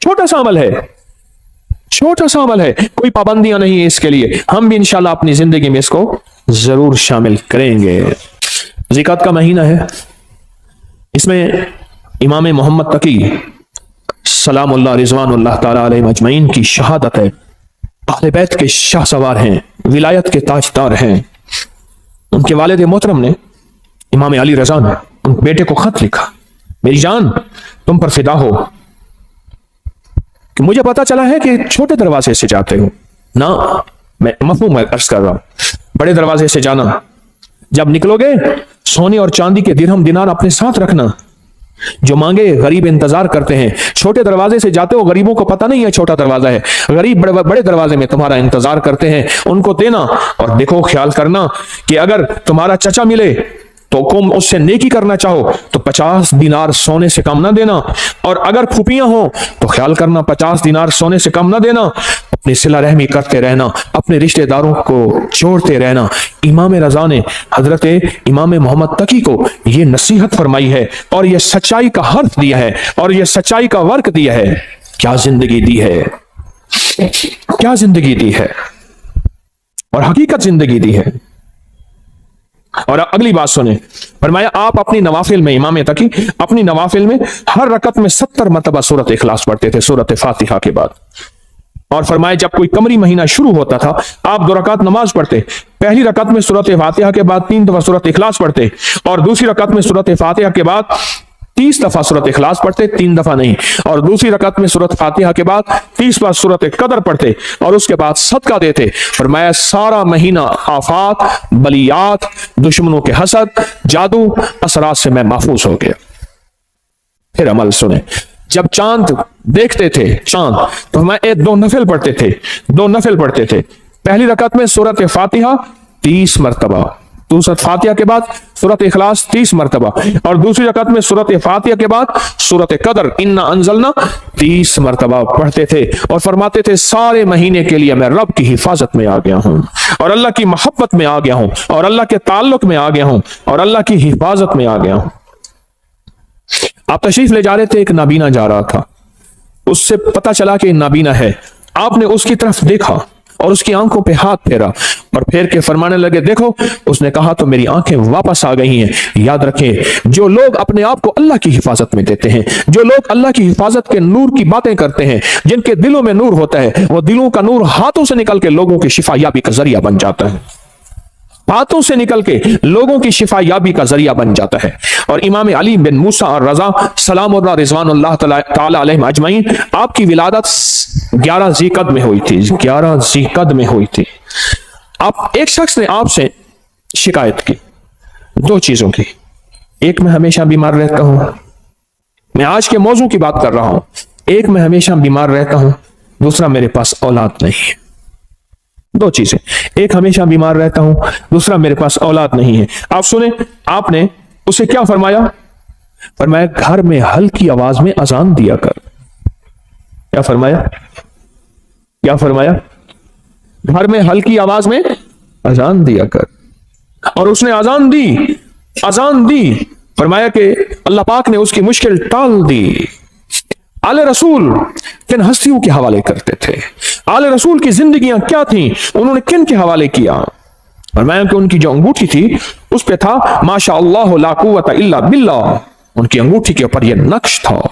छोटा सा अमल है, छोटा सा अमल है, कोई पाबंदियां नहीं है इसके लिए। हम भी इंशाल्लाह अपनी जिंदगी में इसको जरूर शामिल करेंगे। ज़िकात का महीना है, इसमें इमाम मोहम्मद तकी सलामुल्लाह रिज़वानुल्लाह ताला अलैहिम अजमईन की शहादत है। अहले बैत के शाह सवार हैं, विलायत के ताजदार हैं। उनके वालिद मोहतरम ने, इमाम अली रज़ा ने, उन बेटे को खत लिखा, मेरी जान तुम पर फिदा हो कि मुझे पता चला है कि छोटे दरवाजे से जाते हो ना, मैं मफहूम अर्ज कर रहा हूं, बड़े दरवाजे से जाना। जब निकलोगे सोने और चांदी के दिरहम दिनार अपने साथ रखना, जो मांगे गरीब इंतजार करते हैं। छोटे दरवाजे से जाते हो, गरीबों को पता नहीं है छोटा दरवाजा है, गरीब बड़े बड़े दरवाजे में तुम्हारा इंतजार करते हैं, उनको देना। और देखो, ख्याल करना कि अगर तुम्हारा चचा मिले तो तुम उससे नेकी करना चाहो तो 50 दिनार सोने से कम ना देना, और अगर फूफियां हो तो ख्याल करना 50 दिनार सोने से कम ना देना। अपनी सिला रहमी करते रहना, अपने रिश्तेदारों को जोड़ते रहना। इमाम रज़ा ने हजरत इमाम मोहम्मद तकी को यह नसीहत फरमाई है और यह सच्चाई का हर्फ दिया है और यह सच्चाई का वर्क दिया है। क्या जिंदगी दी है, क्या जिंदगी दी है, और हकीकत जिंदगी दी है। और अगली बात सुने, फरमाया आप अपनी नवाफिल में, इमाम तकी अपनी नवाफिल में हर रकत में 70 मरतबा सूरत इखलास पढ़ते थे, सूरत फातिहा के बाद। और फरमाया जब कोई कमरी महीना शुरू होता था, आप 2 रकात नमाज पढ़ते, पहली रकत में सूरत फातिहा के बाद 3 दफा सूरत इखलास पढ़ते, और दूसरी रकत में सूरत फातिहा के बाद 30 दफा सूरत इखलास पढ़ते, 3 दफा नहीं, और दूसरी रकत में सूरत फातिहा के बाद 30 बार सूरत कदर पढ़ते, और उसके बाद सदका देते। फरमाया सारा महीना आफात, बलियात, दुश्मनों के हसद, जादू, असरात से मैं महफूज हो गया। फिर अमल सुने, जब चांद देखते थे चांद, तो हम 2 नफिल पढ़ते थे, 2 नफिल पढ़ते थे। पहली रकत में सूरत फातिहा 30 मरतबा, सूरत फातिहा के बाद सूरत इखलास 30 मरतबा, और दूसरी रकत में सूरत फातिहा के बाद सूरत कदर इन्ना अंजलना 30 मरतबा पढ़ते थे। और फरमाते थे सारे महीने के लिए मैं रब की हिफाजत में आ गया हूं, और अल्लाह की मोहब्बत में आ गया हूं, और अल्लाह के ताल्लुक में आ गया हूं, और अल्लाह की हिफाजत में आ गया हूं। आप तशरीफ ले जा रहे थे, एक नाबीना जा रहा था, उससे पता चला कि नाबीना है। आपने उसकी तरफ देखा और उसकी आंखों पे हाथ फेरा, और फेर के फरमाने लगे देखो, उसने कहा तो मेरी आंखें वापस आ गई हैं। याद रखें, जो लोग अपने आप को अल्लाह की हिफाजत में देते हैं, जो लोग अल्लाह की हिफाजत के नूर की बातें करते हैं, जिनके दिलों में नूर होता है, वो दिलों का नूर हाथों से निकल के लोगों की शिफा याबी का जरिया बन जाता है, हाथों से निकल के लोगों की शिफा याबी का जरिया बन जाता है। और इमाम अली बिन मूसा और रजा सलामुल्लाह रिज़वानुल्लाह ताला अलैहिम अजमईन, आपकी विलादत 11 ज़ीक़द में हुई थी, 11 ज़ीक़द में हुई थी। आप एक शख्स ने आपसे शिकायत की 2 चीजों की, एक मैं हमेशा बीमार रहता हूं, मैं आज के मौजू की बात कर रहा हूं, एक मैं हमेशा बीमार रहता हूं, दूसरा मेरे पास औलाद नहीं है। 2 चीजें, एक हमेशा बीमार रहता हूं, दूसरा मेरे पास औलाद नहीं है। आप सुने, आपने उसे क्या फरमाया? फरमाया घर में हल्की आवाज में अजान दिया कर। क्या फरमाया? क्या फरमाया? घर में हल्की आवाज में अजान दिया कर। और उसने अजान दी, अजान दी। फरमाया कि अल्लाह पाक ने उसकी मुश्किल टाल दी। आले रसूल किन हस्तियों के हवाले करते थे, आले रसूल की जिंदगियां क्या थी, उन्होंने किन के हवाले किया? फरमाया कि उनकी जो अंगूठी थी उस पे था माशा अल्लाह ला कुव्वता इल्ला बिल्लाह। उनकी अंगूठी के ऊपर यह नक्श था।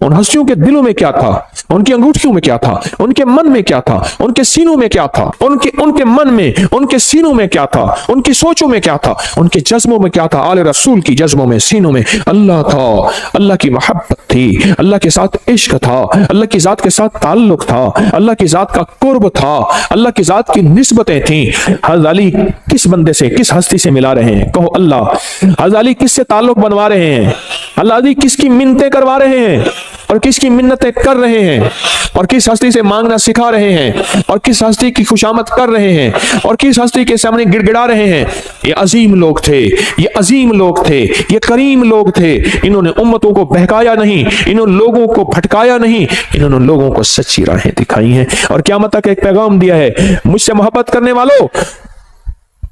उन हस्तियों के दिलों में क्या था, उनकी अंगूठियों में क्या था, उनके मन में क्या था, उनके सीनों में क्या था, उनके मन में, उनके सीनों में क्या था, उनकी सोचों में क्या था, उनके जज्बों में क्या था। आले रसूल की जज्बों में, सीनों में अल्लाह था, अल्लाह की मोहब्बत थी, अल्लाह के साथ इश्क था, अल्लाह की जात के साथ ताल्लुक था, अल्लाह की जात का कुर्ब था, अल्लाह की जात की निस्बतें थी। हज़रत अली किस बंदे से, किस हस्ती से मिला रहे हैं? कहो अल्लाह। हज़रत अली किससे ताल्लुक बनवा रहे हैं? अल्लाह अली किसकी मिन्नतें करवा रहे हैं और किसकी मिन्नतें कर रहे हैं, और किस हस्ती से मांगना सिखा रहे हैं, और किस हस्ती की खुशामद कर रहे हैं, और किस हस्ती के सामने गिड़गिड़ा रहे हैं? ये अजीम लोग थे, ये अजीम लोग थे, ये करीम लोग थे। इन्होंने उम्मतों को बहकाया नहीं, इन्होंने लोगों को भटकाया नहीं, इन्होंने लोगों को सच्ची राहें दिखाई हैं और क़यामत तक एक पैगाम दिया है, मुझसे मोहब्बत करने वालों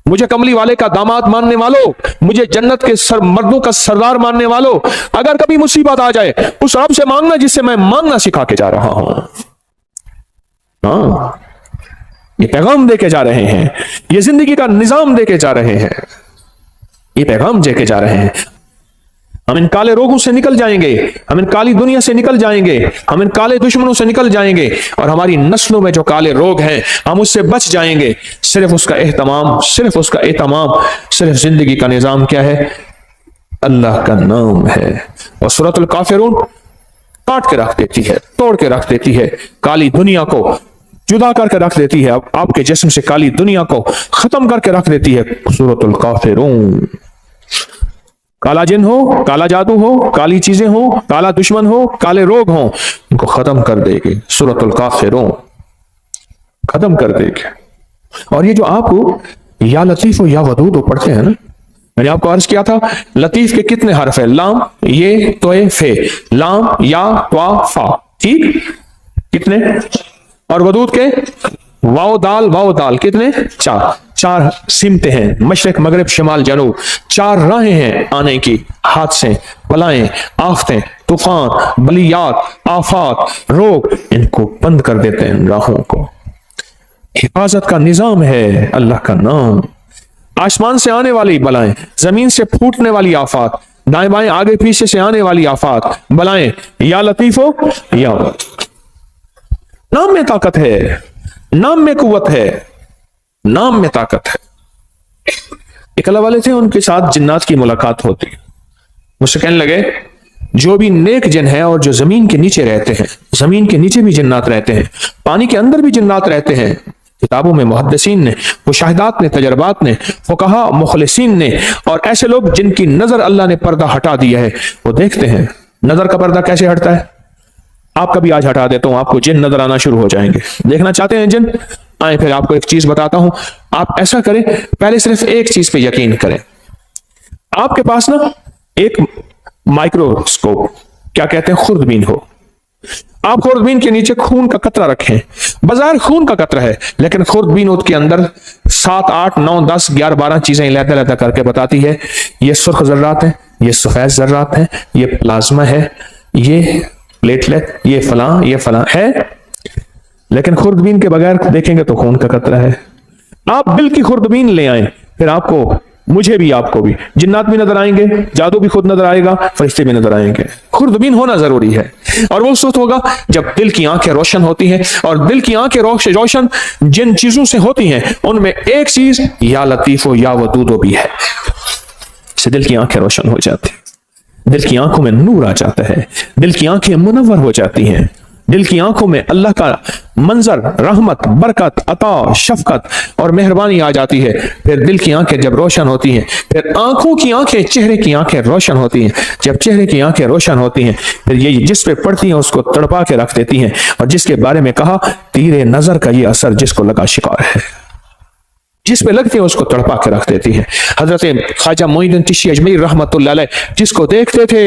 मुझे कमली वाले का दामाद मानने वालों, मुझे जन्नत के मर्दों का सरदार मानने वालों, अगर कभी मुसीबत आ जाए उस रब से मांगना जिससे मैं मांगना सिखा के जा रहा हूं। हाँ, ये पैगाम देके जा रहे हैं, ये जिंदगी का निजाम देके जा रहे हैं, ये पैगाम देके जा रहे हैं। हम इन काले रोगों से निकल जाएंगे, हम इन काली दुनिया से निकल जाएंगे, हम इन काले दुश्मनों से निकल जाएंगे, और हमारी नस्लों में जो काले रोग हैं हम उससे बच जाएंगे। सिर्फ उसका एहतमाम, सिर्फ उसका एहतमाम, सिर्फ जिंदगी का निजाम क्या है? अल्लाह का नाम है। और सूरतुल काफिरून काट के रख देती है, तोड़ के रख देती है, काली दुनिया को जुदा करके रख देती है, आपके जिस्म से काली दुनिया को खत्म करके रख देती है। सूरतुल काफिरून, काला जिन हो, काला जादू हो, काली चीजें हो, काला दुश्मन हो, काले रोग हो, इनको खत्म कर देगी सूरतुल काफिरून, खत्म कर देगी। और ये जो आपको या लतीफ हो या वदूद हो पढ़ते हैं ना, मैंने आपको अर्ज किया था लतीफ के कितने हर्फ है? लाम, ये, तोए, फे, लाम, या, त्वा, फा, ठीक, कितने? और वदूद के वाओ दाल कितने? चार। चार सिमते हैं, मशरक मगरिब शिमाल जनूब, चार राहें हैं आने की, हादसे, बलाएं, आफतें, तूफान, बलियात, आफात, रोग, इनको बंद कर देते हैं राहों को। हिफाजत का निजाम है अल्लाह का नाम। आसमान से आने वाली बलाएं, जमीन से फूटने वाली आफात, दाएं बाएं आगे पीछे से आने वाली आफात, बलाएं, या लतीफो या, नाम में ताकत है, नाम में कुव्वत है, नाम में ताकत है। एक अल्लाह वाले थे, उनके साथ जिन्नात की मुलाकात होती, मुझसे कहने लगे जो भी नेक जिन है और जो जमीन के नीचे रहते हैं, जमीन के नीचे भी जिन्नात रहते हैं, पानी के अंदर भी जिन्नात रहते हैं, किताबों में मुहद्दिसीन ने, मुशाहिदात ने, तजर्बात ने, फुकहा मुखलिसीन ने, और ऐसे लोग जिनकी नजर अल्लाह ने पर्दा हटा दिया है, वो देखते हैं नजर का पर्दा कैसे हटता है। आपका भी आज हटा देता हूं, आपको जिन नजर आना शुरू हो जाएंगे। देखना चाहते हैं जिन? आए, फिर आपको एक चीज बताता हूं, आप ऐसा करें, पहले सिर्फ एक चीज पे यकीन करें। आपके पास ना एक माइक्रोस्कोप, क्या कहते हैं, खुर्दबीन हो, आप खुर्दबीन के नीचे खून का कतरा रखें, बाजार खून का कतरा है, लेकिन खुर्दबीन के अंदर 7, 8, 9, 10, 11, 12 चीजें लहदा लहदा करके बताती है, ये सुर्ख जर्रात है, ये सफेद जर्रात है, ये प्लाज्मा है, ये प्लेटलेट, ये फलां है, लेकिन खुर्दबीन के बगैर देखेंगे तो खून का कतरा है। आप दिल की खुर्दबीन ले आए, फिर आपको, मुझे भी, आपको भी जिन्नात भी नजर आएंगे, जादू भी खुद नजर आएगा, फरिश्ते भी नजर आएंगे। खुर्दबीन होना जरूरी है, और वो उस वक्त होगा जब दिल की आंखें रोशन होती हैं, और दिल की आंखें रोशन जिन चीजों से होती हैं उनमें एक चीज या लतीफो या वदूदो भी है, से दिल की आंखें रोशन हो जाती, दिल की आंखों में नूर आ जाता है, दिल की आंखें मुनव्वर हो जाती हैं, दिल की आंखों में अल्लाह का मंजर, रहमत, बरकत, अता, शफकत और मेहरबानी आ जाती है। फिर दिल की आंखें जब रोशन होती हैं, फिर आंखों की आंखें, चेहरे की आंखें रोशन होती हैं। जब चेहरे की आंखें रोशन होती हैं, फिर ये जिस पे पड़ती हैं उसको तड़पा के रख देती हैं, और जिसके बारे में कहा तीरे नजर का ये असर जिसको लगा शिकार है, जिस पे लगती है उसको तड़पा के रख देती है। हजरत ख्वाजा मोइनुद्दीन चिश्ती अजमेरी रहमतुल्लाह अलैह जिसको देखते थे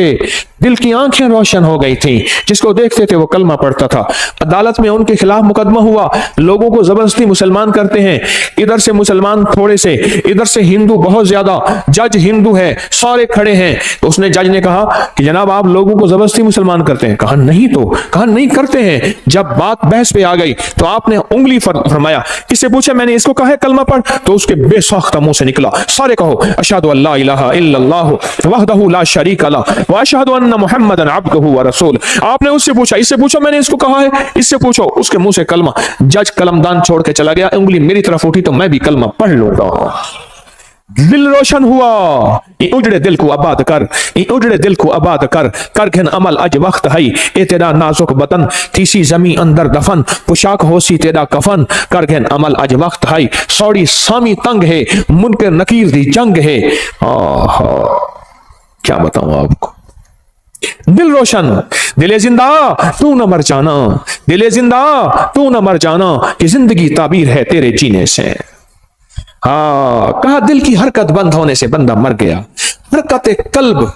दिल की आंखें रोशन हो गई थी, जिसको देखते थे वो कलमा पढ़ता था। अदालत में उनके खिलाफ मुकदमा हुआ, लोगों को जबरदस्ती मुसलमान करते हैं, इधर से मुसलमान थोड़े से, इधर से हिंदू बहुत ज्यादा, जज हिंदू है, सारे खड़े हैं। तो उसने, जज ने कहा कि जनाब आप लोगों को जबरदस्ती मुसलमान करते हैं? कहा नहीं, तो कहा नहीं करते हैं। जब बात बहस पे आ गई तो आपने उंगली फरमाया, इससे पूछा मैंने इसको कहा है कलमा पढ़, तो उसके बेसाख्ता मुंह से निकला सारे कहो अशहदु अल्ला इलाहा इल्लल्लाह वहदहु ला शरीका लह व अशहदु अन्ना मुहम्मदन अब्दुहु व रसूल। आपने उससे पूछा, इससे पूछो मैंने इसको कहा है, इससे पूछो, उसके मुंह से कलमा। जज कलमदान छोड़ के चला गया, उंगली मेरी तरफ उठी तो मैं भी कलमा पढ़ लूंगा। दिल रोशन हुआ, उजड़े दिल को आबाद कर, उजड़े दिल को आबाद कर, कर घन अमल अज वक्त है, ए तेरा नाजुक बतन तीसी जमी अंदर दफन, पोशाक होसी तेरा कफन, कर घन अमल अज वक्त है, सौड़ी सामी तंग है, मुनकर नकीर दी जंग है। क्या बताऊं आपको, दिल रोशन, दिले जिंदा तू न मर जाना, दिले जिंदा तू न मर जाना, कि जिंदगी ताबीर है तेरे जीने से। हाँ, कहा दिल की हरकत बंद होने से बंदा मर गया। हरकत कल्ब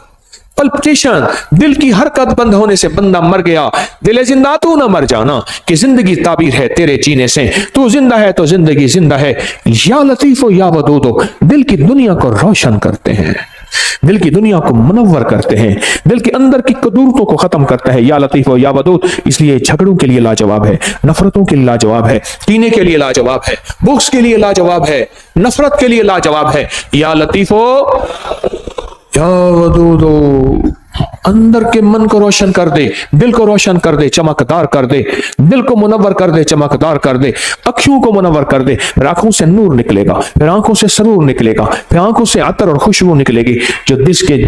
पल्पिटेशन, दिल की हरकत बंद होने से बंदा मर गया। दिल जिंदा तू ना मर जाना, कि जिंदगी ताबीर है तेरे जीने से, तू जिंदा है तो जिंदगी जिंदा है। या लतीफो या वदूदो, दिल की दुनिया को रोशन करते हैं, दिल की दुनिया को मुनव्वर करते हैं, दिल के अंदर की कदूरतों को खत्म करता है। या लतीफो या वदूद, इसलिए झगड़ों के लिए लाजवाब है, नफरतों के लिए लाजवाब है, कीने के लिए लाजवाब है, बुक्स के लिए लाजवाब है, नफरत के लिए लाजवाब है। या लतीफो या वदूदो, अंदर के मन को रोशन कर दे, दिल को रोशन कर दे, चमकदार कर दे, दिल को मुनव्वर कर दे, चमकदार कर दे, अखियों को मुनव्वर कर दे। फिर आंखों से नूर निकलेगा, फिर आंखों से सरूर निकलेगा, फिर आंखों से अतर और खुशबू निकलेगी, जो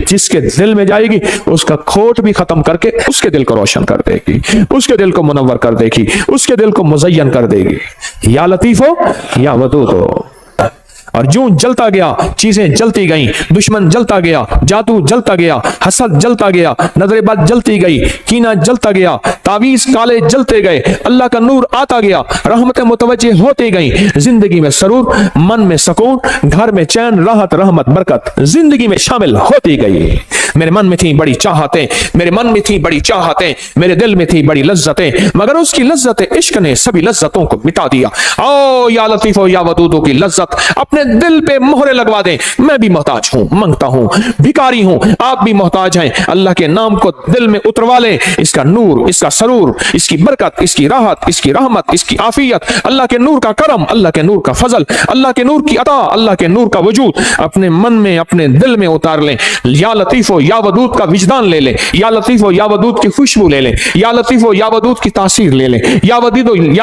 जिसके दिल में जाएगी उसका खोट भी खत्म करके उसके दिल को रोशन कर देगी, उसके दिल को मुनव्वर कर देगी, उसके दिल को मुज़य्यन कर देगी। या लतीफो या वदूदो। और जो जलता गया, चीजें जलती गईं, दुश्मन जलता गया, जादू जलता गया, हसद जलता गया, नजरेबाज जलती गई, कीना जलता गया, तावीज काले जलते गए, अल्लाह का नूर आता गया, रहमतें मुतवज्जे होती गई, जिंदगी में सरूर, मन में सुकून, घर में चैन, राहत, रहमत, बरकत जिंदगी में शामिल होती गई। मेरे मन में थी बड़ी चाहतें, मेरे मन में थी बड़ी चाहतें, मेरे दिल में थी बड़ी लज्जतें, मगर उसकी लज्जत इश्क ने सभी लज्जतों को मिटा दिया। ओ या लतीफो या वदूदो की लज्जत अपने दिल पे मोहरे लगवा दें। मैं भी मोहताज हूं, मांगता हूं, भिखारी हूं, आप भी मोहताज हैं। अल्लाह के नाम को दिल में उतरवा लें, इसका नूर, इसका सरूर, इसकी बरकत, इसकी राहत, इसकी रहमत, इसकी आफियत, अल्लाह के नूर का करम, अल्लाह के नूर का फजल, अल्लाह के नूर की अता, अल्लाह के नूर का वजूद अपने मन में, अपने दिल में उतार लें। या लतीफो या वदूद का विजदान ले लें, या लतीफो या वदूद की खुशबू ले लें, या लतीफो या वदूद की तासीर ले लें, या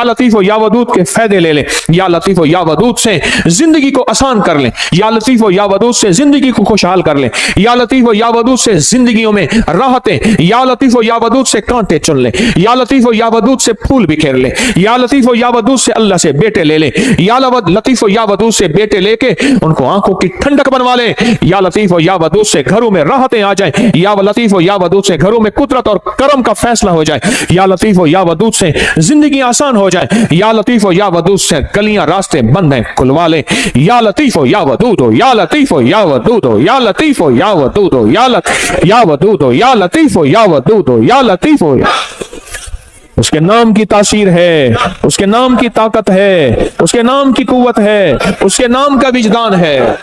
लतीफो या वदूद के फायदे ले लें। या लतीफो या वदूद से जिंदगी को आसान कर लें, या लतीफो या वदूद से जिंदगी को खुशहाल कर लें, या लतीफो या वदूद से जिंदगियों में राहतें, या लतीफो या वदूद से कांटे चुन लें, या लतीफो या वदूद से फूल बिखेर लें, या लतीफो या वदूद से अल्लाह से बेटे ले लें, या लतीफो या वदूद से बेटे लेके उनको आंखों की ठंडक बनवा लें। या लतीफो या वदूद से घरों में राहतें आ जाए, या लतीफो या वदूद से घरों में कुदरत और करम का फैसला हो जाए, या लतीफो या वदूद से जिंदगी आसान हो जाए, या लतीफो या वदूद से गलियां रास्ते बंद हैं खुलवा ले। या लतीफो या वदूदो, या लतीफो या वदूदो, या लतीफो या वदूदो, या वदूदो, या लतीफो या वदूदो, या लतीफो। उसके नाम की तासीर है, उसके नाम की ताकत है, उसके नाम की कुव्वत है, उसके नाम का विजदान है।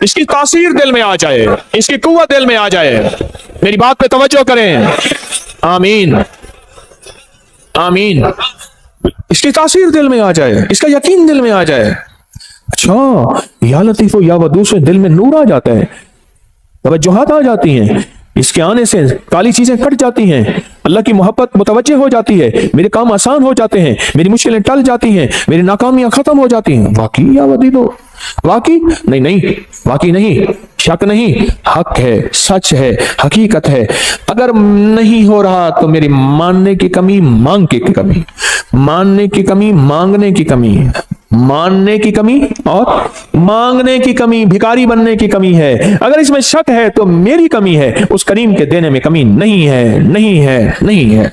इसकी तासीर दिल में आ जाए, इसकी कुव्वत दिल में आ जाए। मेरी बात पे तवज्जो करें। आमीन आमीन। इसकी तासीर दिल में आ जाए, इसका यकीन दिल में आ जाए। अच्छा, या लतीफो या वदूद से दिल में नूर आ जाता है, तवज्जुहात आ जाती हैं, इसके आने से काली चीजें कट जाती हैं, अल्लाह की मोहब्बत मुतवज्जे हो जाती है, मेरे काम आसान हो जाते हैं, मेरी मुश्किलें टल जाती हैं, मेरी नाकामियां खत्म हो जाती हैं। वाकई या वदीदो, वाकई नहीं, वाकई नहीं, शक नहीं, हक है, सच है, हकीकत है। अगर नहीं हो रहा तो मेरी मानने की कमी, मांग की कमी, मानने की कमी, मांगने की कमी, मानने की कमी और मांगने की कमी, भिखारी बनने की कमी है। अगर इसमें शक है तो मेरी कमी है, उस करीम के देने में कमी नहीं है, नहीं है, नहीं है।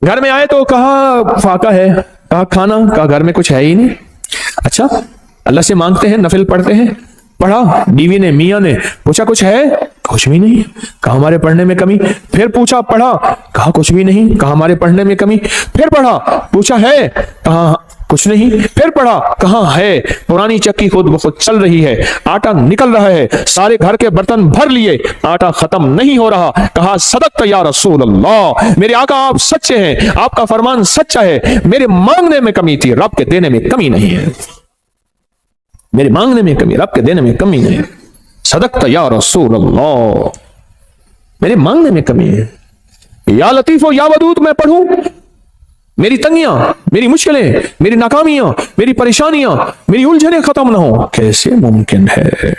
घर में आए तो कहा फाका है, कहा खाना, कहा घर में कुछ है ही नहीं। अच्छा, अल्लाह से मांगते हैं, नफिल पढ़ते हैं, पढ़ा, बीवी ने, मियां ने पूछा कुछ है, कुछ भी नहीं, कहा हमारे पढ़ने में कमी। फिर पूछा, पढ़ा, कहा कुछ भी नहीं, कहा हमारे पढ़ने में कमी। फिर पढ़ा, पूछा है, कहा कुछ नहीं। फिर पढ़ा, कहा है, पुरानी चक्की खुद ब खुद चल रही है, आटा निकल रहा है, सारे घर के बर्तन भर लिए, आटा खत्म नहीं हो रहा। कहा सदक़्त या रसूल अल्लाह, मेरे आका आप सच्चे हैं, आपका फरमान सच्चा है। मेरे मांगने में कमी थी, रब के देने में कमी नहीं है। मेरे मांगने में कमी, रब के देने में कमी नहीं। सदक़्त या रसूल अल्लाह, मेरे मांगने में कमी है। या लतीफो या वदूद मैं पढ़ूं, मेरी तंगियां, मेरी मुश्किलें, मेरी नाकामियां, मेरी परेशानियां, मेरी उलझने खत्म ना हो, कैसे मुमकिन है?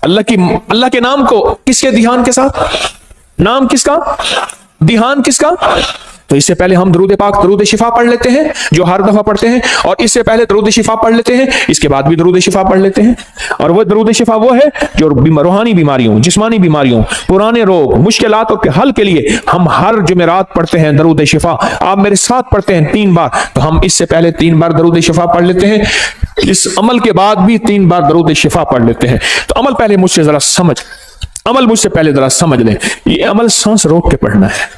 अल्लाह के नाम को किसके ध्यान के साथ, नाम किसका, ध्यान किसका? तो इससे पहले हम दरूद पाक दरूद शिफा पढ़ लेते हैं जो हर दफा पढ़ते हैं, और इससे पहले दरूद शिफा पढ़ लेते हैं, इसके बाद भी दरूद शिफा पढ़ लेते हैं। और वो दरूद शिफा वो है जो रूहानी बीमारियों, जिस्मानी बीमारियों, पुराने रोग, मुश्किलातों के हल के लिए हम हर जुमेरात पढ़ते हैं दरूद शिफा। आप मेरे साथ पढ़ते हैं 3 बार, तो हम इससे पहले 3 बार दरूद शिफा पढ़ लेते हैं, इस अमल के बाद भी 3 बार दरूद शिफा पढ़ लेते हैं। तो अमल पहले मुझसे जरा मुझसे पहले जरा समझ लें। ये अमल सांस रोक के पढ़ना है,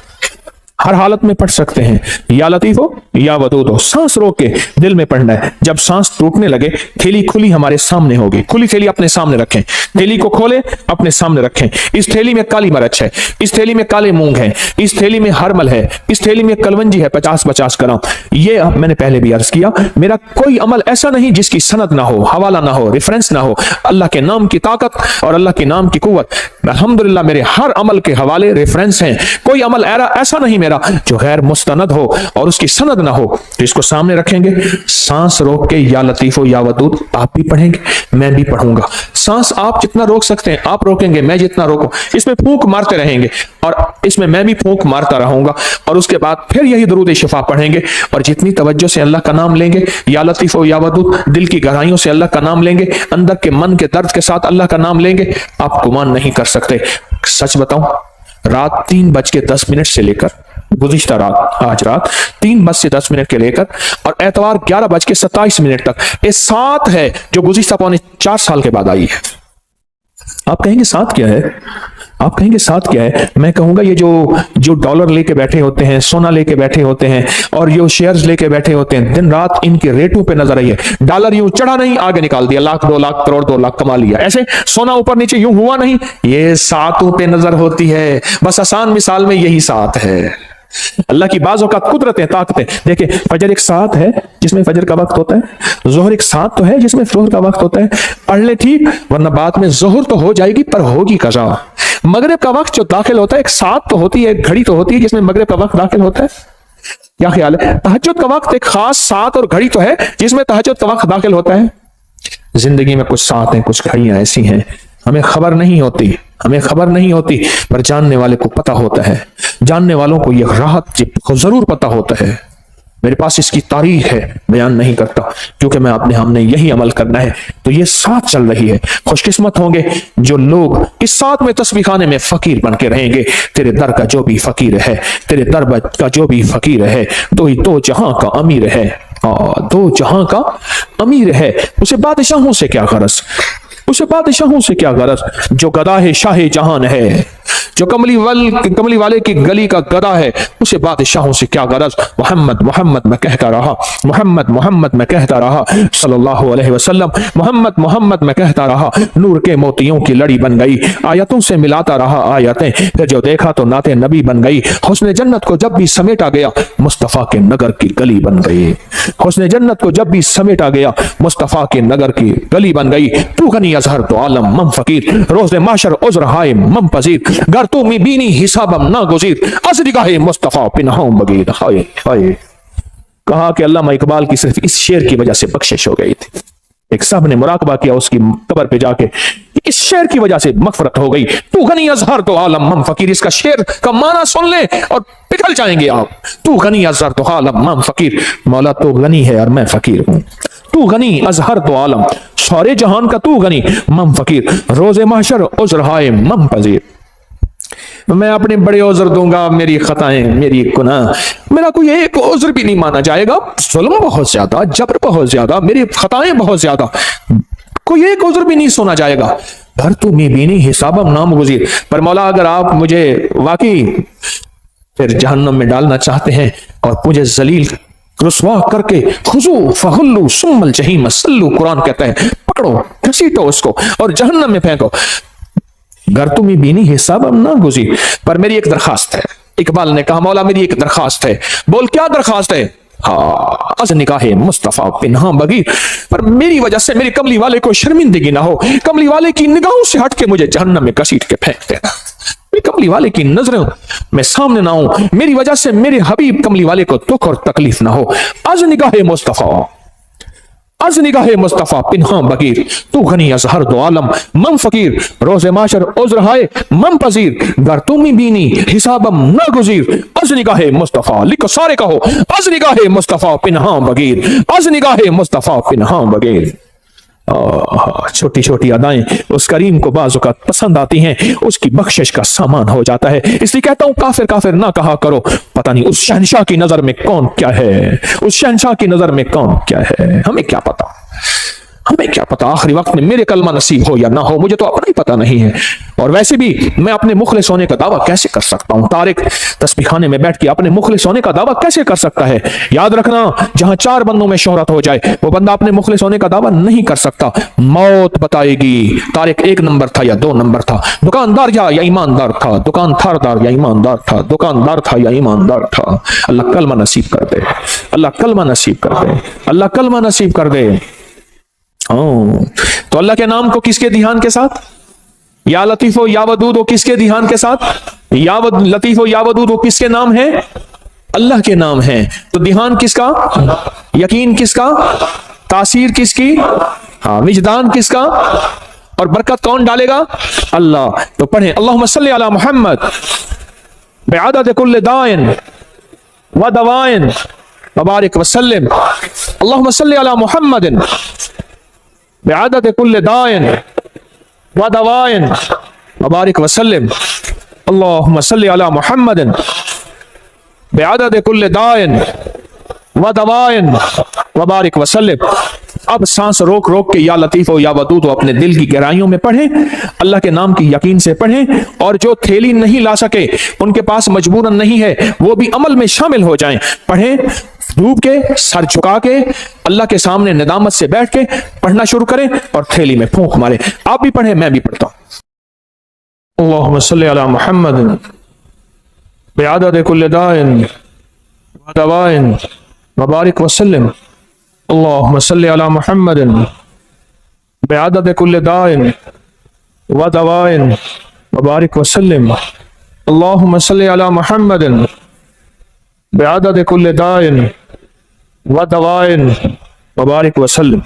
हर हालत में पढ़ सकते हैं, या लतीफ हो या वदूद हो, सांस रोक के दिल में पढ़ना है। जब सांस टूटने लगे, थैली खुली हमारे सामने होगी, खुली थैली अपने सामने रखें, थैली को खोले अपने सामने रखें। इस थैली में काली मिर्च है, इस थैली में काले मूंग है, इस थैली में हरमल है, इस थैली में कलवंजी है 50-50 ग्राम। ये मैंने पहले भी अर्ज किया, मेरा कोई अमल ऐसा नहीं जिसकी सनद ना हो, हवाला ना हो, रेफरेंस ना हो। अल्लाह के नाम की ताकत और अल्लाह के नाम की कुव्वत, अल्हम्दुलिल्लाह मेरे हर अमल के हवाले रेफरेंस हैं। कोई अमल ऐसा नहीं मेरा जो गैर मुस्तनद हो और उसकी सनद ना हो। तो इसको सामने रखेंगे, सांस रोक के या लतीफो या वदूद आप भी पढ़ेंगे, मैं भी पढ़ूंगा। सांस आप जितना रोक सकते हैं आप रोकेंगे, मैं जितना रोकूं। इसमें फूंक मारते रहेंगे और इसमें मैं भी फूंक मारता रहूंगा, और उसके बाद फिर यही दरूद शिफा पढ़ेंगे। और जितनी तवज्जो से अल्लाह का नाम लेंगे, या लतीफो या वदूद, दिल की गहराइयों से अल्लाह का नाम लेंगे, अंदर के मन के दर्द के साथ अल्लाह का नाम लेंगे, आप गुमान नहीं कर सकते। सच बताऊं, रात 3:10 से लेकर गुज़िश्ता रात, आज रात 3:10 के लेकर और एतवार 11:27 तक, ये 7 है जो गुज़िश्ता 4 साल के बाद आई है। आप कहेंगे 7 क्या है? आप कहेंगे 7 क्या है? मैं कहूंगा ये जो डॉलर लेके बैठे होते हैं, सोना लेके बैठे होते हैं, और जो शेयर्स लेके बैठे होते हैं, दिन रात इनके रेटों पे नजर आई है। डॉलर यूं चढ़ा नहीं, आगे निकाल दिया, लाख 2 लाख करोड़ 2 लाख कमा लिया। ऐसे सोना ऊपर नीचे यूं हुआ नहीं, ये 7 पे नजर होती है। बस आसान मिसाल में यही 7 है। अल्लाह की बाज़ों का कुदरतें, ताकतें। देखिए, फजर एक 7 है जिसमें फजर का वक्त होता है, जोहर एक 7 तो है जिसमें जोहर का वक्त होता है। पढ़ ले ठीक, वरना बाद में जोहर तो हो जाएगी पर होगी कज़ा। मगरिब का वक्त जो दाखिल होता है, एक 7 तो होती है, घड़ी तो होती है जिसमें मगरिब का वक्त दाखिल होता है। क्या ख्याल है? तहज्जुद का वक्त एक खास 7 और घड़ी तो है जिसमें तहज्जुद का वक्त दाखिल होता है। जिंदगी में कुछ 7 हैं, कुछ घड़ियां ऐसी हैं, हमें खबर नहीं होती, पर जानने वाले को पता होता है। जानने वालों को यह राहत जरूर पता होता है। मेरे पास इसकी तारीख है, बयान नहीं करता क्योंकि हमने यही अमल करना है। तो ये 7 चल रही है। खुशकिस्मत होंगे जो लोग इस 7 में तस्बीह खाने में फकीर बन के रहेंगे। तेरे दर का जो भी फकीर है, तेरे दर का जो भी फकीर है, तो ही 2 जहां का अमीर है। 2 जहां का अमीर है, उसे बादशाहों से क्या गरज, जो गदा है शाह जहान है, जो कमली वाले की गली का गदा है, उसे बादशाहों से क्या गरज। मोहम्मद मैं कहता रहा, मोहम्मद मैं कहता रहा, सल्लल्लाहु अलैहि वसल्लम, मोहम्मद मैं कहता रहा। नूर के मोतियों की लड़ी बन गई, आयतों से मिलाता रहा आयतें, फिर जो देखा तो नाते नबी बन गई। हुस्न जन्नत को जब भी समेटा गया, मुस्तफा के नगर की गली बन गई। हुस्न जन्नत को जब भी समेटा गया, मुस्तफा के नगर की गली बन गई। तू गनी अजहर तो आलम मम फकीर, रोज़े माशर उज़्र हाय मम पजीर, गर तू बीनी हिसाबम ना गुज़ीर, असदिगाहे मुस्तफा पिनहाम बगीर। हाय हाय। कहा कि अल्लामा इकबाल की सिर्फ इस शेर की वजह से बख्शिश हो गई थी। एक साहब ने मुराकबा किया उसकी कब्र पे जाके, इस शेर की वजह से मगफरत हो गई। तू गनी अजहर तो आलम मम फकीर, इसका शेर का माना सुन ले और पिघल जाएंगे आप। तू गनी अजहर तो आलम मम फकीर, मौला तो गनी है और मैं फकीर हूं। तू गनी अजहर तो आलम, सारे जहान का तू गनी, मम फकीर, रोज़े महशर उज़्र हाय मम पजीर। मैं अपने बड़े उज़्र दूंगा, मेरी खताएं, मेरी गुनाह, मेरा कोई एक उज़्र भी नहीं माना जाएगा। जुल्म बहुत ज्यादा, जबर बहुत ज्यादा, मेरी खताएं बहुत ज्यादा, कोई एक उज़्र भी नहीं सुना जाएगा। घर तू में बीनी हिसाबम नाम गुज़ीर। पर मौला अगर आप मुझे वाकई फिर जहन्नम में डालना चाहते हैं और मुझे जलील रुस्वा करके, खुजू फहुल्लू सुम्मल जहीम सल्लू, कुरान कहता है, पकड़ो घसीटो उसको और जहन्नम में फेंको। घर तुम्हें बीनी हिसाब अब ना गुजी। पर मेरी एक दरखास्त है। इकबाल ने कहा, मौला मेरी एक दरखास्त है। बोल क्या दरखास्त है? हाँ, अज़ निगाहे मुस्तफा पिन्हा बगीर, पर मेरी वजह से मेरे कमली वाले को शर्मिंदगी ना हो। कमली वाले की निगाहों से हट के मुझे जहन्नम में घसीट के फेंक देना। मेरे कमली वाले की नजरों में सामने ना हो, मेरी वजह से मेरे हबीब कमली वाले को दुख और तकलीफ ना हो। अज़ निगाहे मुस्तफा पिन्हा बगीर, तू गनी अजहर दो आलम मम फकीर, रोज़े माशर उज़्र हाय मम पजीर, गर तुम बीनी हिसाबम ना गुज़ीर, از نگاہ مصطفیٰ، لکھو سارے کہو، از نگاہ مصطفیٰ پنہاں بغیر، از نگاہ مصطفیٰ پنہاں بغیر۔ چھوٹی چھوٹی ادائیں اس کریم کو بعض اوقات پسند آتی ہیں، اس کی بخشش کا سامان ہو جاتا ہے۔ اس لیے کہتا ہوں کافر کافر نہ کہا کرو، پتہ نہیں اس شہنشاہ کی نظر میں کون کیا ہے، اس شہنشاہ کی نظر میں کون کیا ہے، ہمیں کیا پتا، ہمیں کیا پتا آخری وقت میں میرے کلمہ نصیب ہو یا نہ ہو، مجھے تو اپنا ہی پتا نہیں ہے۔ اور ویسے بھی میں اپنے مخلص ہونے کا دعویٰ کیسے کر سکتا ہوں؟ طارق تسبیح خانے میں بیٹھ کے اپنے مخلص ہونے کا دعویٰ کیسے کر سکتا ہے؟ یاد رکھنا، جہاں 4 بندوں میں شہرت ہو جائے وہ بندہ اپنے مخلص ہونے کا دعویٰ نہیں کر سکتا، موت بتائے گی طارق 1 نمبر تھا یا 2 نمبر تھا، دکاندار یا ایماندار تھا، دکان تھاردار یا ایماندار تھا، دکاندار تھا یا ایماندار تھا۔ اللہ کلمہ نصیب کر دے، اللہ کلمہ نصیب کر دے، اللہ کلمہ نصیب کر دے۔ تو اللہ کے نام کو کس کے دھیان کے ساتھ؟ یا لطیف و یا ودود و کس کے دھیان کے ساتھ؟ یا لطیف و یا ودود و کس کے نام ہے؟ اللہ کے نام ہیں۔ تو دھیان کس کا؟ یقین کس کا؟ تاثیر کس کی؟ وجدان کس کا؟ اور برکت کون ڈالے گا؟ اللہ۔ تو پڑھیں اللہم صلی علی محمد بعدد کل دائن و دوائن وبارک وسلم، اللہم صلی علی محمد بعدد کل دائن و دوائن وبارک وسلم، اللہم صلی علی محمد بعدد کل دائن و دوائن وبارک وسلم۔ اب سانس روک روک کے یا لطیف و یا ودود و اپنے دل کی گہرائیوں میں پڑھیں، اللہ کے نام کی یقین سے پڑھیں، اور جو تھیلی نہیں لا سکے ان کے پاس مجبوراً نہیں ہے وہ بھی عمل میں شامل ہو جائیں۔ پڑھیں ڈوب کے، سر جھکا کے، اللہ کے سامنے ندامت سے بیٹھ کے پڑھنا شروع کریں اور تھیلی میں پھونک مارے۔ آپ بھی پڑھیں، میں بھی پڑھتا ہوں۔ اللہم صلی علی محمد بعدد کل دائن و دوائن وبارک وسلم، اللہم صلی علی محمد بعدد کل دائن و دوائن وبارک وسلم، اللہم صلی علی محمد بعدد کل دائن و دوائن وبارک وسلم۔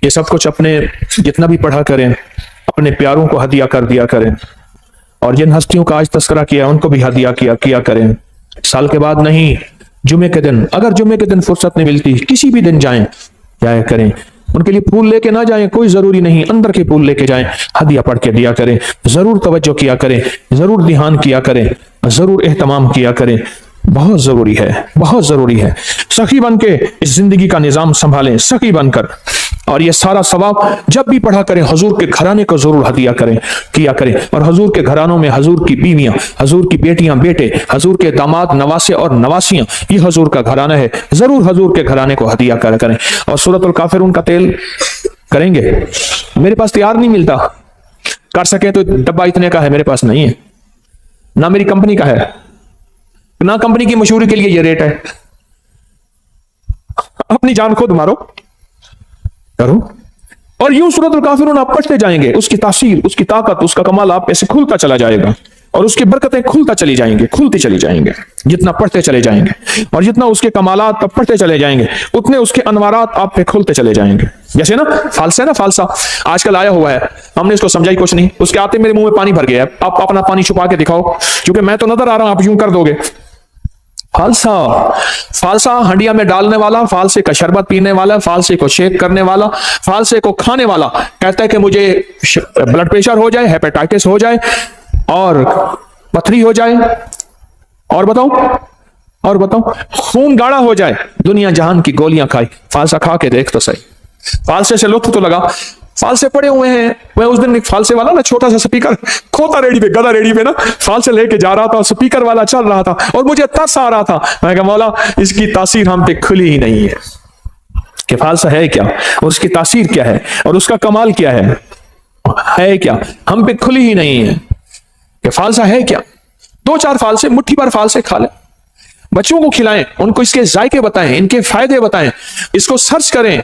یہ سب کچھ اپنے جتنا بھی پڑھا کریں اپنے پیاروں کو ہدیہ کر دیا کریں، اور جن ہستیوں کا آج تذکرہ کیا ان کو بھی ہدیہ کیا کریں۔ سال کے بعد نہیں، جمعے کے دن، اگر جمعے کے دن فرصت نہیں ملتی کسی بھی دن جایا کریں، ان کے لیے پھول لے کے نہ جائیں، کوئی ضروری نہیں، اندر کے پھول لے کے جائیں، ہدیہ پڑھ کے دیا کریں، ضرور توجہ کیا کریں، ضرور دھیان کیا کریں، ضرور اہتمام کیا کریں، بہت ضروری ہے، بہت ضروری ہے۔ سخی بن کے اس زندگی کا نظام سنبھالیں، سخی بن کر، اور یہ سارا ثواب جب بھی پڑھا کریں حضور کے گھرانے کو ضرور ہدیہ کیا کریں، اور حضور کے گھرانوں میں حضور کی بیویاں، حضور کی بیٹیاں بیٹے، حضور کے داماد نواسے اور نواسیاں، یہ حضور کا گھرانہ ہے، ضرور حضور کے گھرانے کو ہدیہ کریں۔ اور سورۃ الکافرون کا تیل کریں گے؟ میرے پاس تیار نہیں ملتا، کر سکیں تو ڈبہ اتنے کا ہے، میرے پاس نہیں ہے، نہ میری کمپنی کا ہے، نہ کمپنی کی مشہوری کے لیے یہ ریٹ ہے، اپنی جان خود مارو کرو، اور یوں سورۃ الکافرون آپ پڑھتے جائیں گے، اس کی تاثیر، اس کی طاقت، اس کا کمال آپ پہ سے کھلتا چلا جائے گا، اور اس کی برکتیں کھلتی چلی جائیں گے جتنا پڑھتے چلے جائیں گے، اور جتنا اس کے کمالات آپ پڑھتے چلے جائیں گے اتنے اس کے انوارات آپ پہ کھلتے چلے جائیں گے۔ جیسے نا فالسا ہے نا، فالسا آج کل آیا ہوا ہے، ہم نے اس کو سمجھا ہی کچھ نہیں، اس کے آتے میرے منہ میں پانی بھر گیا ہے، آپ اپنا پانی چھپا کے دکھاؤ، کیونکہ میں تو نظر آ رہا ہوں، آپ یوں کر دو گے۔ فالسا ہنڈیا میں ڈالنے والا، فالسے کا شربت پینے والا، فالسے کو شیک کرنے والا، فالسے کو کھانے والا کہتا ہے کہ مجھے بلڈ پریشر ہو جائے، ہیپیٹائٹس ہو جائے، اور پتھری ہو جائے، اور بتاؤ خون گاڑھا ہو جائے، دنیا جہان کی گولیاں کھائی، فالسا کھا کے دیکھ تو صحیح، فالسے سے لطف تو لگا۔ فالسے پڑے ہوئے ہیں، میں اس دن ایک فالسے والا نا چھوٹا سا سپیکر کھوتا ریڈی پہ، گدا ریڈی پہ نا فالسے لے کے جا رہا تھا، سپیکر والا چل رہا تھا، اور مجھے ترس آ رہا تھا، میں کہا مولا اس کی تاثیر ہم پہ کھلی ہی نہیں ہے، کہ فالسا ہے کیا، اور اس کی تاثیر کیا ہے، اور اس کا کمال کیا ہے کیا، ہم پہ کھلی ہی نہیں ہے کہ فالسا ہے کیا۔ 2-4 فالسے، مٹھی بھر فالسے کھا لیں، بچوں کو کھلائیں، ان کو اس کے ذائقے بتائیں، ان کے فائدے بتائیں، اس کو سرچ کریں،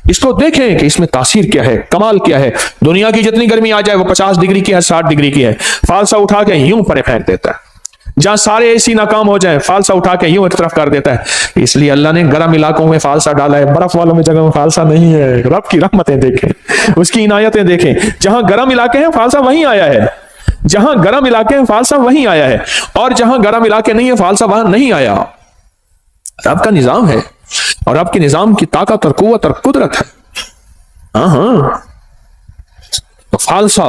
اس کو دیکھیں کہ اس میں تاثیر کیا ہے، کمال کیا ہے۔ دنیا کی جتنی گرمی آ جائے وہ 50 ڈگری کی ہے، 60 ڈگری کی ہے، فالسا اٹھا کے یوں پرے پھینک دیتا ہے، جہاں سارے اے سی ناکام ہو جائیں فالسا اٹھا کے یوں ایک طرف کر دیتا ہے۔ اس لیے اللہ نے گرم علاقوں میں فالسا ڈالا ہے، برف والوں میں جگہ میں فالسا نہیں ہے۔ رب کی رحمتیں دیکھیں، اس کی عنایتیں دیکھیں، جہاں گرم علاقے ہیں فالسا وہیں آیا ہے، جہاں گرم علاقے میں فالسا وہیں آیا ہے، اور جہاں گرم علاقے نہیں ہے فالسا وہاں نہیں آیا۔ آپ کا نظام ہے، اور آپ کے نظام کی طاقت اور قوت اور قدرت ہے۔ ہاں تو فالسا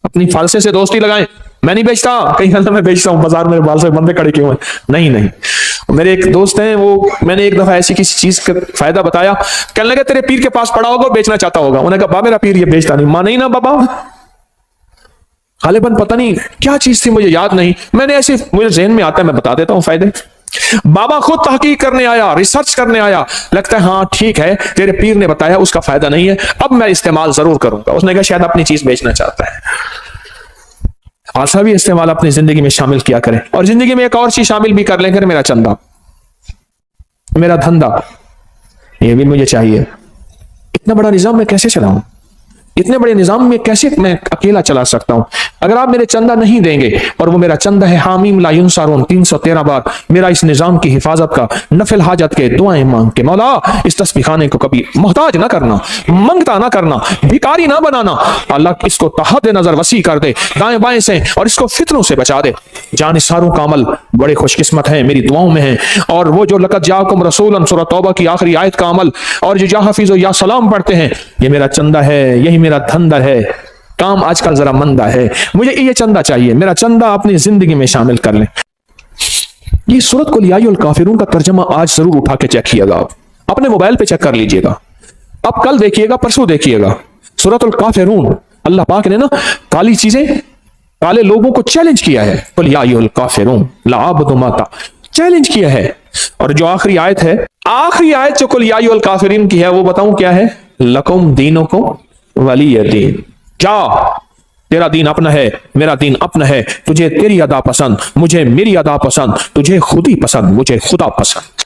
اپنی فالسے سے دوستی لگائیں۔ میں نہیں بیچتا، کہیں اللہ میں بیچتا ہوں، بازار میں فالسے بندے کھڑے کیوں ہیں؟ نہیں، میرے ایک دوست ہیں، وہ میں نے ایک دفعہ ایسی کسی چیز کا فائدہ بتایا، کہنے لگے تیرے پیر کے پاس پڑا ہوگا، بیچنا چاہتا ہوگا۔ انہوں نے کہا با میرا پیر یہ بیچتا نہیں۔ ماں نہیں نا بابا، غالباً پتہ نہیں کیا چیز تھی، مجھے یاد نہیں، میں نے ایسے مجھے ذہن میں آتا ہے میں بتا دیتا ہوں فائدے۔ بابا خود تحقیق کرنے آیا، ریسرچ کرنے آیا، لگتا ہے ہاں ٹھیک ہے تیرے پیر نے بتایا اس کا فائدہ نہیں ہے، اب میں استعمال ضرور کروں گا۔ اس نے کہا شاید اپنی چیز بیچنا چاہتا ہے۔ آسا بھی استعمال اپنی زندگی میں شامل کیا کریں، اور زندگی میں ایک اور چیز شامل بھی کر لیں کریں، میرا چندہ، میرا دھندا، یہ بھی مجھے چاہیے۔ اتنا بڑا نظام میں کیسے چلاؤں؟ اتنے بڑے نظام میں کیسے میں اکیلا چلا سکتا ہوں؟ اگر آپ میرے چندہ نہیں دیں گے، اور وہ میرا چندہ ہے حامیم لا ینصرون 313 بار میرا اس نظام کی حفاظت کا، نفل حاجت کے دعائیں مانگ کے، مولا اس تسبیح خانے کو کبھی محتاج نہ کرنا، منگتا نہ کرنا، بھکاری نہ بنانا، اللہ اس کو تحد نظر وسیع کر دے دائیں بائیں سے، اور اس کو فتنوں سے بچا دے۔ جانثاروں کا عمل بڑے خوش قسمت ہیں، میری دعاؤں میں ہیں، اور وہ جو لقد جاءکم رسول سورۃ توبہ کی آخری آیت کا عمل، اور جو یا حفیظ و یا سلام پڑھتے ہیں، یہ میرا چندہ ہے، یہی میرا دھندا ہے۔ کام آج کل ذرا مندہ ہے، مجھے یہ چندہ چاہیے، میرا چندہ اپنی زندگی میں شامل کر لیں۔ یہ سورت قل یا ایھا الکافرون کا ترجمہ آج ضرور اٹھا کے چیک کیے گا، آپ اپنے موبائل پہ چیک کر لیجئے گا، اب کل دیکھیے گا، پرسوں دیکھیے گا۔ سورت الکافرون، اللہ پاک نے نا کالی چیزیں، کالے لوگوں کو چیلنج کیا ہے، قل یا ایھا الکافرون لا اعبد ما چیلنج کیا ہے۔ اور جو آخری آیت ہے، آخری آیت جو قل یا ایھا الکافرون کی ہے، وہ بتاؤں کیا ہے؟ لکم دینکم ولی دین، جا تیرا دین اپنا ہے، میرا دین اپنا ہے، تجھے تیری ادا پسند، مجھے میری ادا پسند، تجھے خود ہی پسند، مجھے خدا پسند،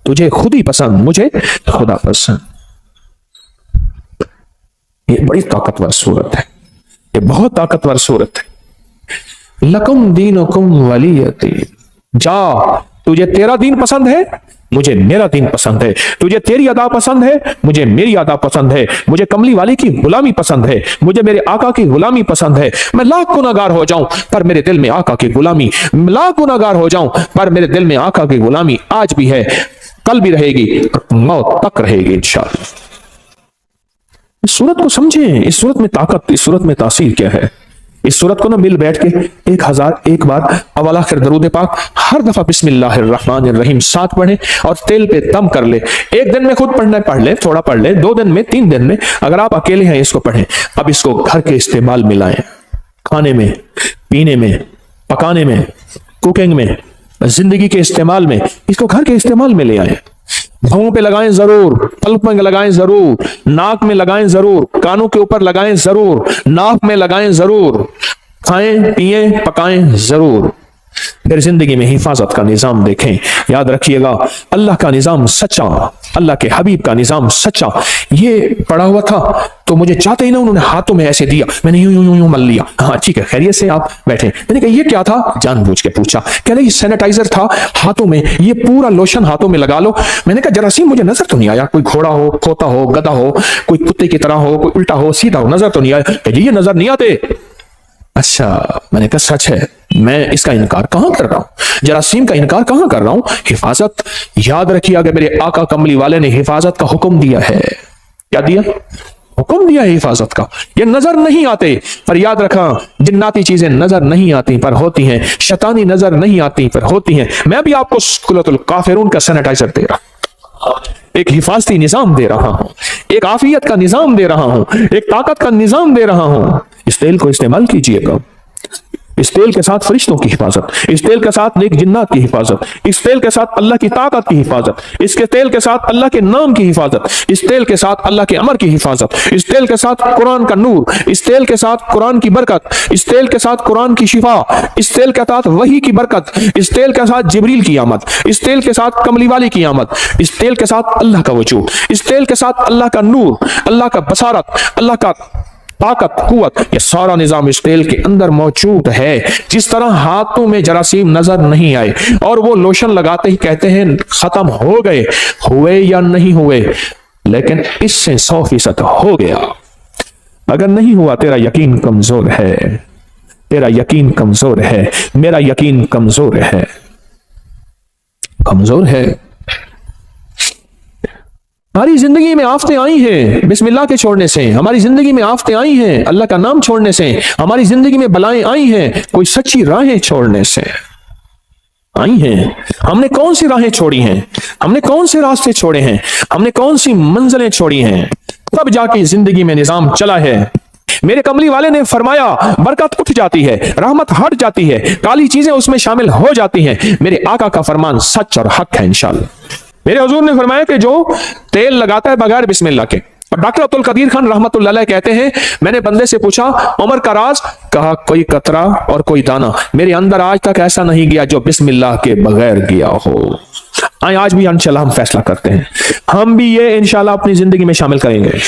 تجھے خود ہی پسند، مجھے خدا پسند۔ یہ بڑی طاقتور صورت ہے، یہ بہت طاقتور صورت ہے۔ لکم دینکم ولی دین، جا تجھے تیرا دین پسند ہے، مجھے میرا دین پسند ہے، تجھے تیری ادا پسند ہے، مجھے میری ادا پسند ہے، مجھے کملی والی کی غلامی پسند ہے، مجھے میرے آقا کی غلامی پسند ہے۔ میں لاکھ گناہگار ہو جاؤں پر میرے دل میں آقا کی غلامی، لاکھ گناہگار ہو جاؤں پر میرے دل میں آقا کی غلامی آج بھی ہے، کل بھی رہے گی، موت تک رہے گی انشاءاللہ۔ اس صورت کو سمجھیں، اس صورت میں طاقت، اس صورت میں تاثیر کیا ہے۔ اس صورت کو نہ مل بیٹھ کے 1001 بار اول آخر درود پاک ہر دفعہ بسم اللہ الرحمن الرحیم 7 پڑھیں، اور تیل پہ دم کر لے۔ ایک دن میں خود پڑھنا پڑھ لے، تھوڑا پڑھ لے، 2 دن میں، 3 دن میں، اگر آپ اکیلے ہیں اس کو پڑھیں۔ اب اس کو گھر کے استعمال میں لائیں، کھانے میں، پینے میں، پکانے میں، کوکنگ میں، زندگی کے استعمال میں، اس کو گھر کے استعمال میں لے آئیں۔ بھووں پہ لگائیں ضرور، پلک میں لگائیں ضرور، ناک میں لگائیں ضرور، کانوں کے اوپر لگائیں ضرور، ناف میں لگائیں ضرور، کھائیں پیئیں پکائیں ضرور۔ پھر زندگی میں حفاظت کا نظام دیکھیں، یاد رکھیے گا اللہ کا نظام سچا، اللہ کے حبیب کا نظام سچا۔ یہ پڑا ہوا تھا تو مجھے چاہتے ہی نا انہوں نے ہاتھوں میں ایسے دیا، میں نے یوں مل لیا، ہاں ٹھیک ہے خیریت سے آپ بیٹھے۔ میں نے کہا یہ کیا تھا؟ جان بوجھ کے پوچھا، کہہ رہے یہ سینیٹائزر تھا ہاتھوں میں، یہ پورا لوشن ہاتھوں میں لگا لو۔ میں نے کہا جراثیم مجھے نظر تو نہیں آیا، کوئی گھوڑا ہو، کھوتا ہو، گدھا ہو، کوئی کتے کی طرح ہو، کوئی الٹا ہو سیدھا ہو، نظر تو نہیں آیا۔ کہ یہ نظر نہیں آتے؟ اچھا، میں نے کہا سچ ہے، میں اس کا انکار کہاں کر رہا ہوں، جراثیم کا انکار کہاں کر رہا ہوں۔ حفاظت یاد رکھیے، اگر میرے آقا کملی والے نے حفاظت کا حکم دیا ہے، کیا دیا؟ حکم دیا ہے حفاظت کا۔ یہ نظر نہیں آتے پر یاد رکھا، جناتی چیزیں نظر نہیں آتی پر ہوتی ہیں، شیطانی نظر نہیں آتی پر ہوتی ہیں۔ میں بھی آپ کو سورۃ الکافرون کا سینیٹائزر دے رہا ہوں، ایک حفاظتی نظام دے رہا ہوں، ایک عافیت کا نظام دے رہا ہوں، ایک طاقت کا نظام دے رہا ہوں۔ اس تیل کو استعمال کیجئے گا، اس تیل کے ساتھ فرشتوں کی حفاظت، اس تیل کے ساتھ نیک جنات کی حفاظت، اس تیل کے ساتھ اللہ کی طاقت کی حفاظت، اس کے تیل کے ساتھ اللہ کے نام کی حفاظت، اس تیل کے ساتھ اللہ کے امر کی حفاظت، اس تیل کے ساتھ قرآن کا نور، اس تیل کے ساتھ قرآن کی برکت، اس تیل کے ساتھ قرآن کی شفا، اس تیل کے ساتھ وحی کی برکت، اس تیل کے ساتھ جبریل کی آمد، اس تیل کے ساتھ کملی والی کی آمد، اس تیل کے ساتھ اللہ کا وجود، اس تیل کے ساتھ اللہ کا نور، اللہ کا بصارت، اللہ کا طاقت قوت، یہ سارا نظام اس تیل کے اندر موجود ہے۔ جس طرح ہاتھوں میں جراثیم نظر نہیں آئے اور وہ لوشن لگاتے ہی کہتے ہیں ختم ہو گئے، ہوئے یا نہیں ہوئے، لیکن اس سے 100% ہو گیا۔ अगर नहीं हुआ तेरा यकीन कमजोर है, तेरा यकीन कमजोर है, मेरा यकीन कमजोर है, कमजोर है। हमारी जिंदगी में आफतें आई हैं बिस्मिल्लाह के छोड़ने से, हमारी जिंदगी में आफतें आई हैं अल्लाह का नाम छोड़ने से, हमारी जिंदगी में बलाएं आई हैं कोई सच्ची राहें छोड़ने से आई हैं। हमने कौन सी राहें छोड़ी हैं, हमने कौन से रास्ते छोड़े हैं, हमने कौन सी मंजिलें छोड़ी हैं, तब जाके जिंदगी में निजाम चला है। मेरे कमली वाले ने फरमाया बरकत उठ जाती है, रहमत हट जाती है, काली चीजें उसमें शामिल हो जाती हैं। मेरे आका का फरमान सच और हक है इंशाअल्लाह। मेरे हुजूर ने फरमाया कि जो तेल लगाता है बगैर बिस्मिल्लाह के, और डॉक्टर अब्दुल कदीर खान रहमतुल्लाह अलैह कहते हैं मैंने बंदे से पूछा उमर का राज, कहा कोई कतरा और कोई दाना मेरे अंदर आज तक ऐसा नहीं गया जो बिस्मिल्लाह के बगैर गया हो। आज भी इंशाल्लाह हम फैसला करते हैं, हम भी ये इंशाल्लाह अपनी जिंदगी में शामिल करेंगे।